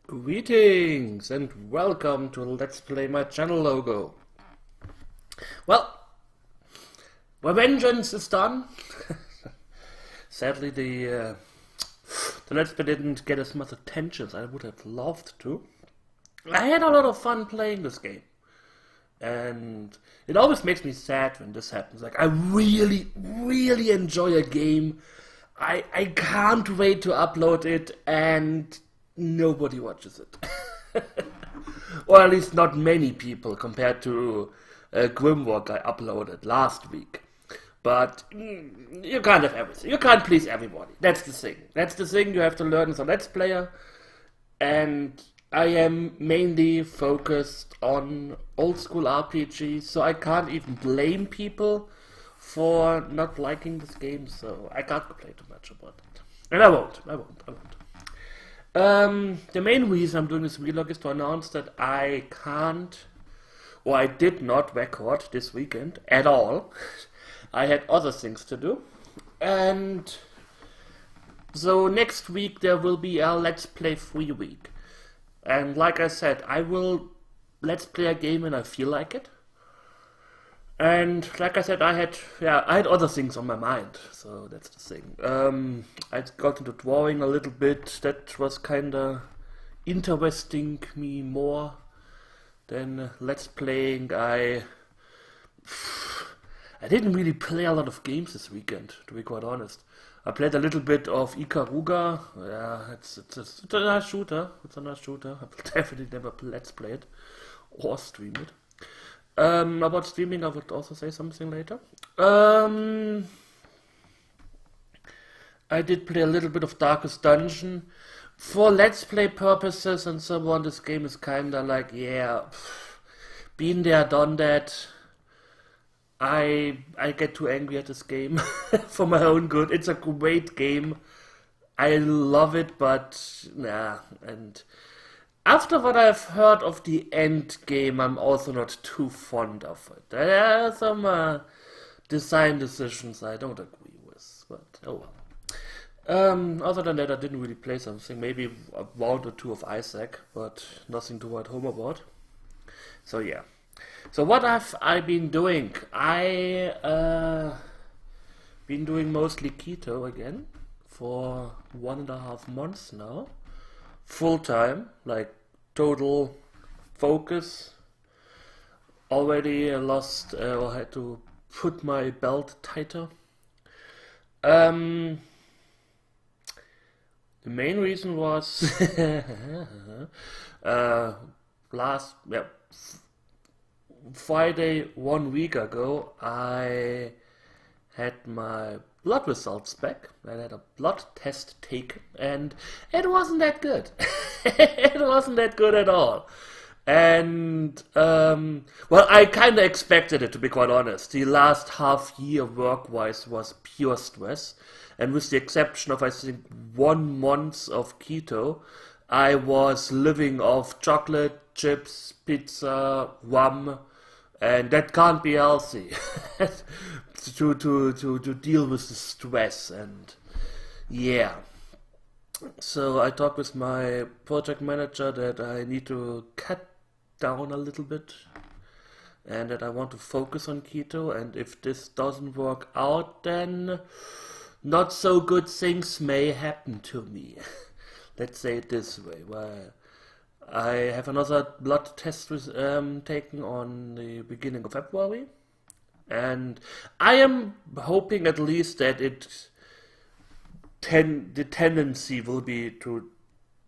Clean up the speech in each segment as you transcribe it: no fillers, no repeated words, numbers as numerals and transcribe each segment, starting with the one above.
Greetings and welcome to Let's Play My Channel logo. Well, my vengeance is done. Sadly, the Let's Play didn't get as much attention as I would have loved to. I had a lot of fun playing this game. And it always makes me sad when this happens. Like, I really enjoy a game. I can't wait to upload it and nobody watches it. Or at least not many people compared to Grimwalk I uploaded last week. But you can't have everything. You can't please everybody. That's the thing. That's the thing you have to learn as a Let's Player. And I am mainly focused on old school RPGs, so I can't even blame people for not liking this game, so I can't complain too much about it. And I won't. The main reason I'm doing this vlog is to announce that I can't, or I did not record this weekend at all. I had other things to do. And so next week there will be a Let's Play free week. And like I said, I will Let's Play a game when I feel like it. And like I said, I had other things on my mind, so that's the thing. I got into drawing a little bit. That was kinda interesting me more than Let's Playing. I didn't really play a lot of games this weekend, to be quite honest. I played a little bit of Ikaruga. Yeah, it's a nice shooter. It's a nice shooter. I will definitely never Let's Play it or stream it. About streaming, I would also say something later. I did play a little bit of Darkest Dungeon. For Let's Play purposes and so on, this game is kinda like, yeah, been there, done that. I get too angry at this game for my own good. It's a great game. I love it, but nah. And after what I've heard of the end game, I'm also not too fond of it. There are some design decisions I don't agree with, but oh well. Other than that, I didn't really play something. Maybe a round or two of Isaac, but nothing to write home about. So yeah. So what have I been doing? I been doing mostly keto again for 1.5 months now. Full time, like total focus. Already lost or had to put my belt tighter. The main reason was last Friday 1 week ago I had my blood results back. I had a blood test taken and it wasn't that good. It wasn't that good at all. And well, I kind of expected it, to be quite honest. The last half year work-wise was pure stress, and with the exception of I think 1 month of keto, I was living off chocolate, chips, pizza, rum, and that can't be healthy to deal with the stress. And yeah, so I talked with my project manager that I need to cut down a little bit and that I want to focus on keto, and if this doesn't work out, then not so good things may happen to me. Let's say it this way. Well, I have another blood test taken on the beginning of February, and I am hoping at least that the tendency will be to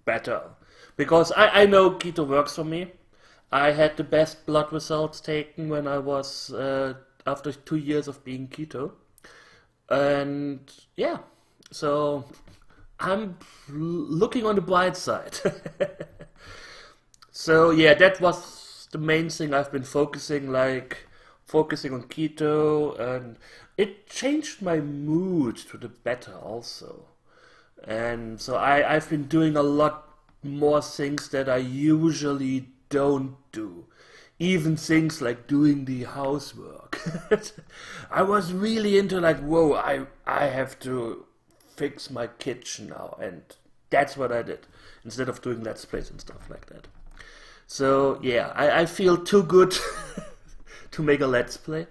better, because I know keto works for me. I had the best blood results taken when I was after 2 years of being keto, and yeah, so I'm looking on the bright side. So yeah, that was the main thing I've been focusing on keto, and it changed my mood to the better also. And so I've been doing a lot more things that I usually don't do. Even things like doing the housework. I was really into like, whoa, I have to fix my kitchen now, and That's what I did, instead of doing Let's Plays and stuff like that. So yeah, I feel too good to make a Let's Play.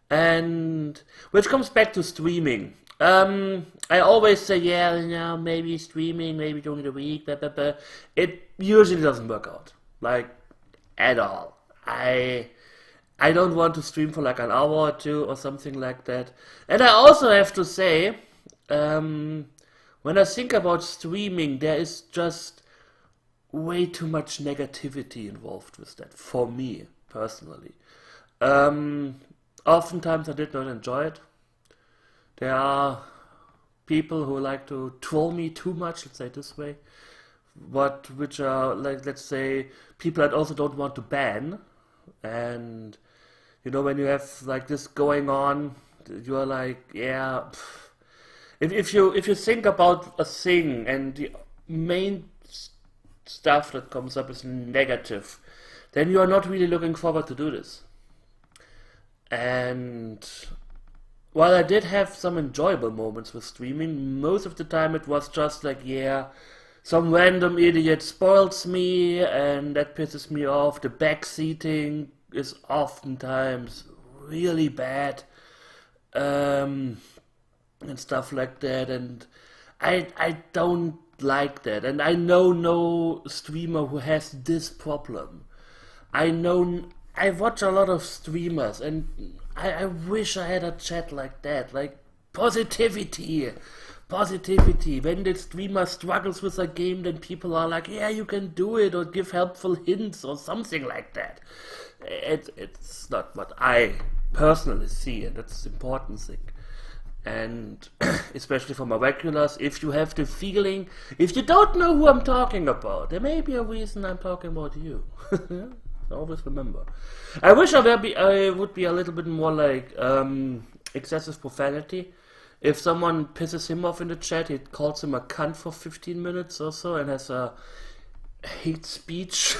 And which comes back to streaming. I always say, yeah, maybe streaming, maybe during the week, blah, blah, blah. It usually doesn't work out, like, at all. I don't want to stream for like an hour or two or something like that. And I also have to say, when I think about streaming, there is just way too much negativity involved with that, for me, personally. Oftentimes I did not enjoy it. There are people who like to troll me too much, let's say it this way, which are, like, let's say, people that also don't want to ban. And when you have like this going on, you are like, yeah. If you think about a thing and the main stuff that comes up is negative, then you are not really looking forward to do this. And while I did have some enjoyable moments with streaming, most of the time it was just like, yeah, some random idiot spoils me and that pisses me off. The backseating is oftentimes really bad, and stuff like that, and I don't like that. And I know no streamer who has this problem. I watch a lot of streamers, and I wish I had a chat like that, like positivity. When the streamer struggles with a game, then people are like, yeah, you can do it, or give helpful hints or something like that. It's not what I personally see, and that's the important thing. And especially for my regulars, if you have the feeling, if you don't know who I'm talking about, there may be a reason I'm talking about you. Always remember. I wish I would be a little bit more like excessive profanity. If someone pisses him off in the chat, he calls him a cunt for 15 minutes or so and has a hate speech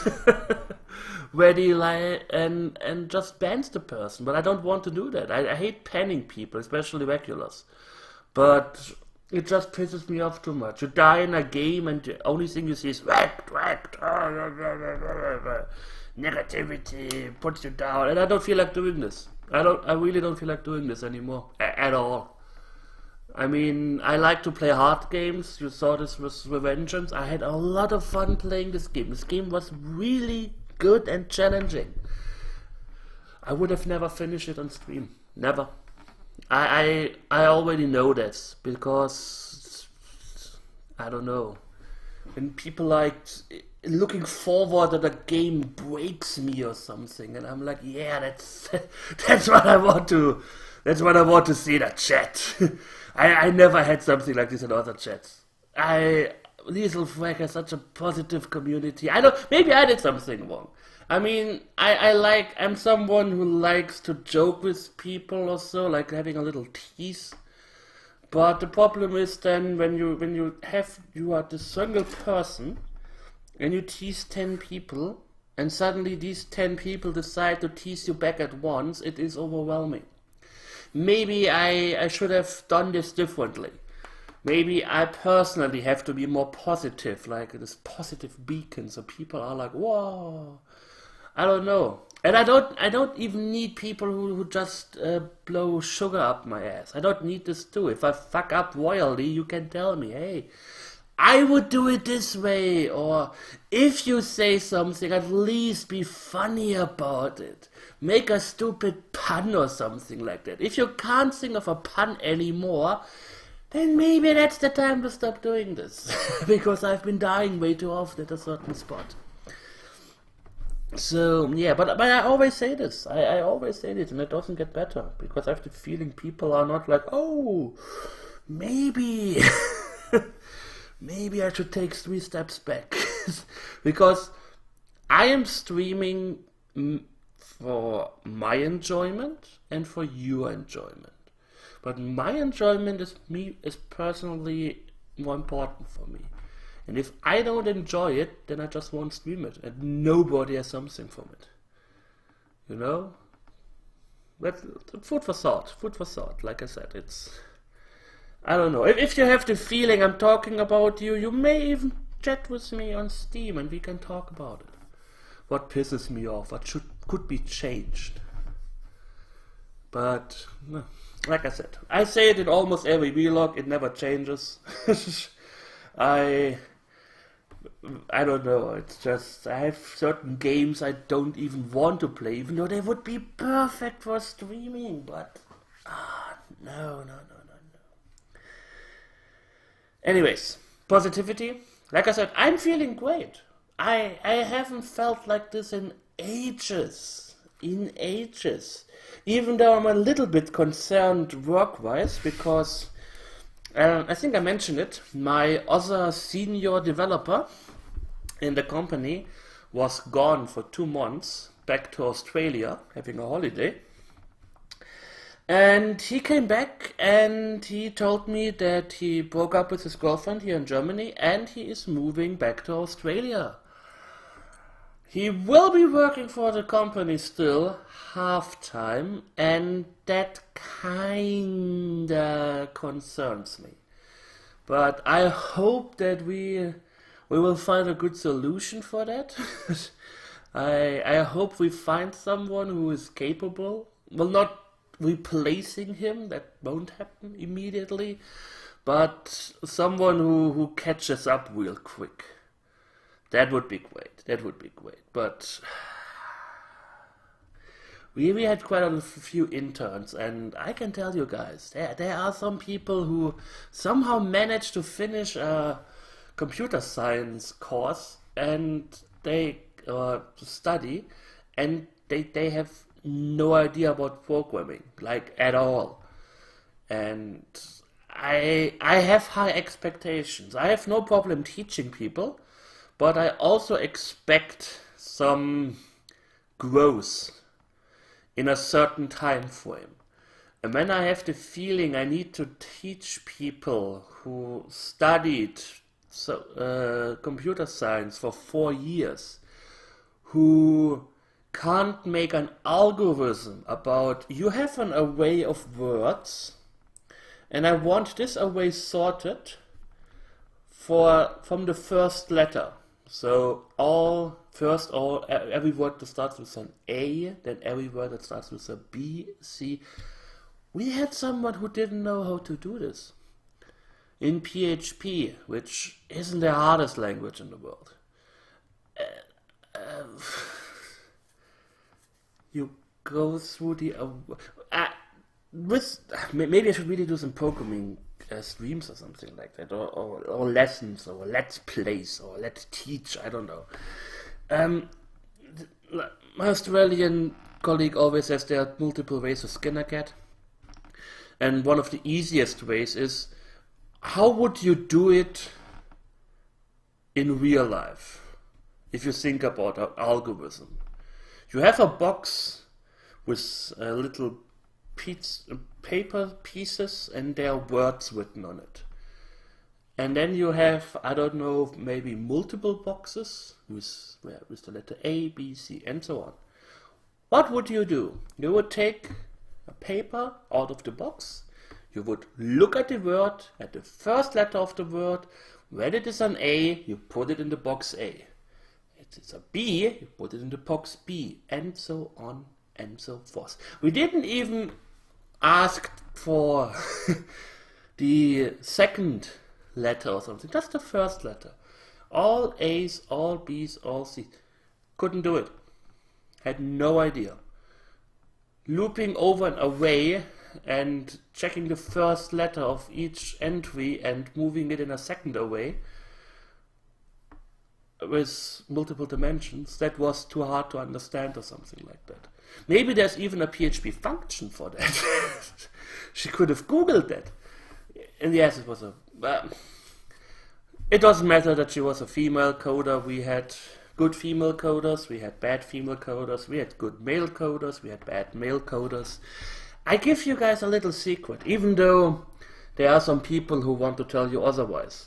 ready, like, and just bans the person. But I don't want to do that. I hate panning people, especially regulars. But it just pisses me off too much. You die in a game and the only thing you see is negativity puts you down, and I don't feel like doing this. I really don't feel like doing this anymore at all. I mean, I like to play hard games. You saw this with Revengeance. I had a lot of fun playing this game. This game was really good and challenging. I would have never finished it on stream. Never. I already know this because I don't know. When people like looking forward that a game breaks me or something, and I'm like, yeah, that's what I want to. That's what I want to see in a chat. I never had something like this in other chats. Lethal Frag has such a positive community. Maybe I did something wrong. I mean, I'm someone who likes to joke with people or so, like having a little tease. But the problem is then when you are this single person and you tease 10 people and suddenly these 10 people decide to tease you back at once, it is overwhelming. Maybe I should have done this differently. Maybe I personally have to be more positive, like this positive beacon, so people are like, whoa. I don't know. And I don't even need people who just blow sugar up my ass. I don't need this too. If I fuck up royally, you can tell me, hey, I would do it this way. Or if you say something, at least be funny about it. Make a stupid pun or something like that. If you can't think of a pun anymore, then maybe that's the time to stop doing this. Because I've been dying way too often at a certain spot. So, yeah, but I always say this. I always say this, and it doesn't get better. Because I have the feeling people are not like, oh, maybe. Maybe I should take 3 steps back. Because I am streaming for my enjoyment and for your enjoyment. But my enjoyment is personally more important for me. And if I don't enjoy it, then I just won't stream it. And nobody has something from it. You know? That's food for thought. Food for thought. Like I said, I don't know. If you have the feeling I'm talking about you, you may even chat with me on Steam and we can talk about it. What pisses me off, what could be changed. But, no, like I said, I say it in almost every vlog, it never changes. I don't know, it's just, I have certain games I don't even want to play, even though they would be perfect for streaming, but, no. Anyways, positivity. Like I said, I'm feeling great. I haven't felt like this in ages. Even though I'm a little bit concerned work-wise, because I think I mentioned it, my other senior developer in the company was gone for 2 months, back to Australia, having a holiday. And he came back and he told me that he broke up with his girlfriend here in Germany and he is moving back to Australia. He will be working for the company still, half-time, and that kinda concerns me. But I hope that we will find a good solution for that. I hope we find someone who is capable. Well, not replacing him, that won't happen immediately, but someone who catches up real quick. That would be great. But we had quite a few interns, and I can tell you guys, there are some people who somehow managed to finish a computer science course and they study, and they have no idea about programming, like at all. And I have high expectations. I have no problem teaching people, but I also expect some growth in a certain time frame. And when I have the feeling I need to teach people who studied computer science for 4 years, who can't make an algorithm about, you have an array of words and I want this array sorted from the first letter. So every word that starts with an A, then every word that starts with a B, C. We had someone who didn't know how to do this in PHP, which isn't the hardest language in the world. You go through the maybe I should really do some programming streams or something like that, or lessons, or let's plays, or let's teach. I don't know. My Australian colleague always says there are multiple ways to skin a cat, and one of the easiest ways is, how would you do it in real life? If you think about an algorithm, you have a box with little paper pieces and there are words written on it. And then you have, I don't know, maybe multiple boxes with the letter A, B, C, and so on. What would you do? You would take a paper out of the box, you would look at the word, at the first letter of the word, when it is an A, you put it in the box A. If it's a B, you put it in the box B, and so on and so forth. We didn't even ask for the second letter or something, just the first letter. All A's, all B's, all C's. Couldn't do it. Had no idea. Looping over an array and checking the first letter of each entry and moving it in a second array with multiple dimensions, that was too hard to understand or something like that. Maybe there's even a PHP function for that. She could have Googled that. And yes, it was it doesn't matter that she was a female coder. We had good female coders, we had bad female coders, we had good male coders, we had bad male coders. I give you guys a little secret, even though there are some people who want to tell you otherwise.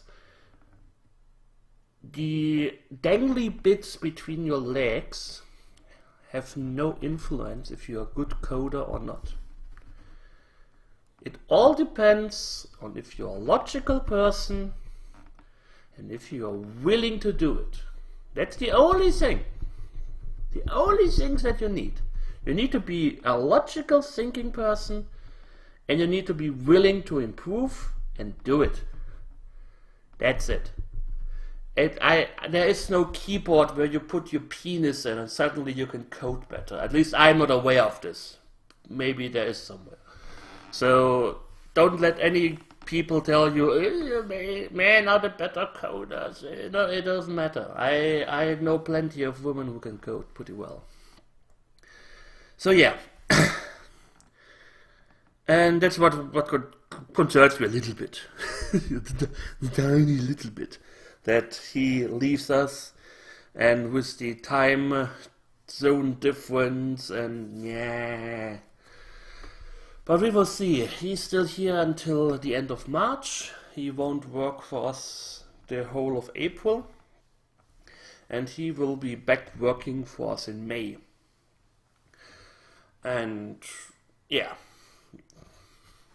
The dangly bits between your legs have no influence if you're a good coder or not. It all depends on if you're a logical person and if you are willing to do it. That's the only thing. The only things that you need. You need to be a logical thinking person, and you need to be willing to improve and do it. That's it. There is no keyboard where you put your penis in and suddenly you can code better. At least I'm not aware of this. Maybe there is somewhere. So don't let any people tell you, men are the better coders. It doesn't matter. I know plenty of women who can code pretty well. So yeah. And that's what concerns me a little bit. The tiny little bit. That he leaves us, and with the time zone difference, and yeah. But we will see. He's still here until the end of March. He won't work for us the whole of April. And he will be back working for us in May. And yeah.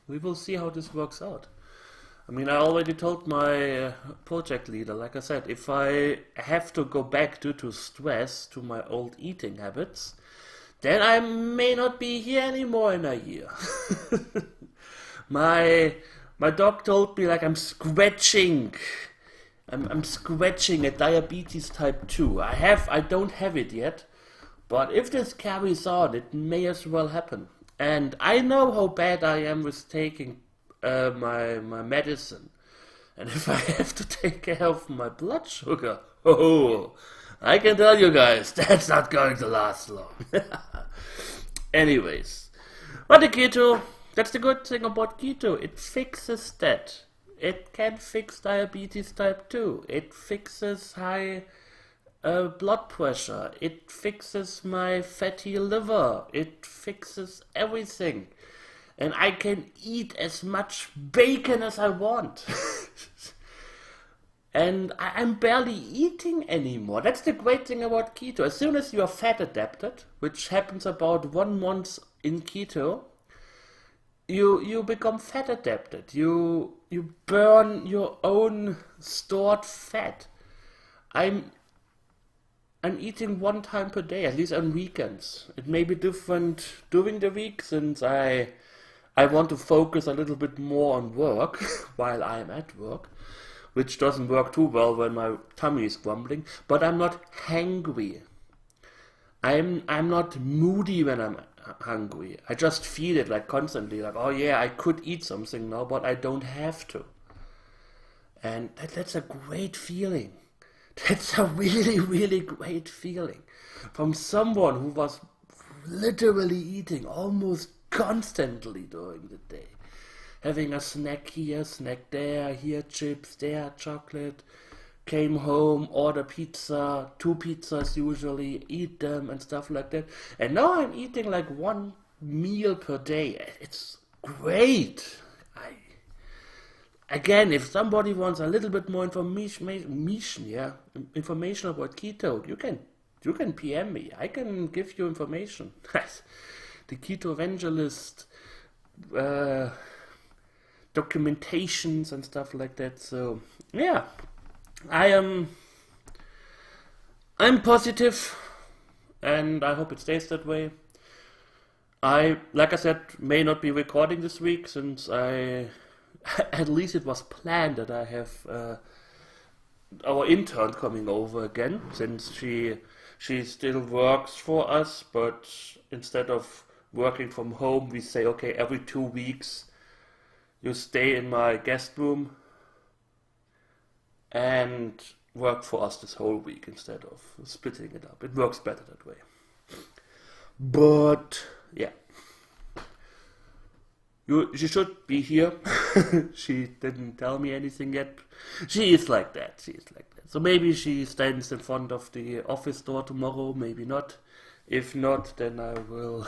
We will see how this works out. I mean, I already told my project leader, like I said, if I have to go back due to stress to my old eating habits, then I may not be here anymore in a year. My doc told me, like, I'm scratching a diabetes type 2. I don't have it yet, but if this carries on, it may as well happen. And I know how bad I am with taking my medicine. And if I have to take care of my blood sugar, I can tell you guys, that's not going to last long. Anyways, but the keto, that's the good thing about keto. It fixes that. It can fix diabetes type 2. It fixes high blood pressure. It fixes my fatty liver. It fixes everything. And I can eat as much bacon as I want. And I'm barely eating anymore. That's the great thing about keto. As soon as you are fat adapted, which happens about 1 month in keto, you become fat adapted. You burn your own stored fat. I'm eating 1 time per day, at least on weekends. It may be different during the week, since I want to focus a little bit more on work while I'm at work, which doesn't work too well when my tummy is grumbling. But I'm not hangry. I'm not moody when I'm hungry. I just feel it, like, constantly, like, oh yeah, I could eat something now, but I don't have to. And that's a great feeling. That's a really, really great feeling. From someone who was literally eating almost constantly during the day. Having a snack here, snack there, here chips, there chocolate. Came home, order pizza, 2 pizzas usually, eat them and stuff like that. And now I'm eating like 1 meal per day. It's great. Again, if somebody wants a little bit more information about keto, you can PM me. I can give you information. The Keto Evangelist, documentations and stuff like that. So yeah, I'm positive, and I hope it stays that way. Like I said, may not be recording this week, since at least it was planned that I have our intern coming over again, since she still works for us, but instead of working from home, we say, okay, every 2 weeks you stay in my guest room and work for us this whole week instead of splitting it up. It works better that way. But yeah, she should be here. She didn't tell me anything yet. She is like that. So maybe she stands in front of the office door tomorrow, maybe not. If not, then I will,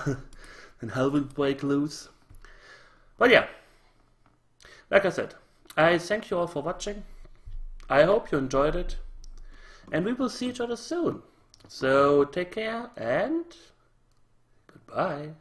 then hell will break loose. But yeah, like I said, I thank you all for watching. I hope you enjoyed it. And we will see each other soon. So take care and goodbye.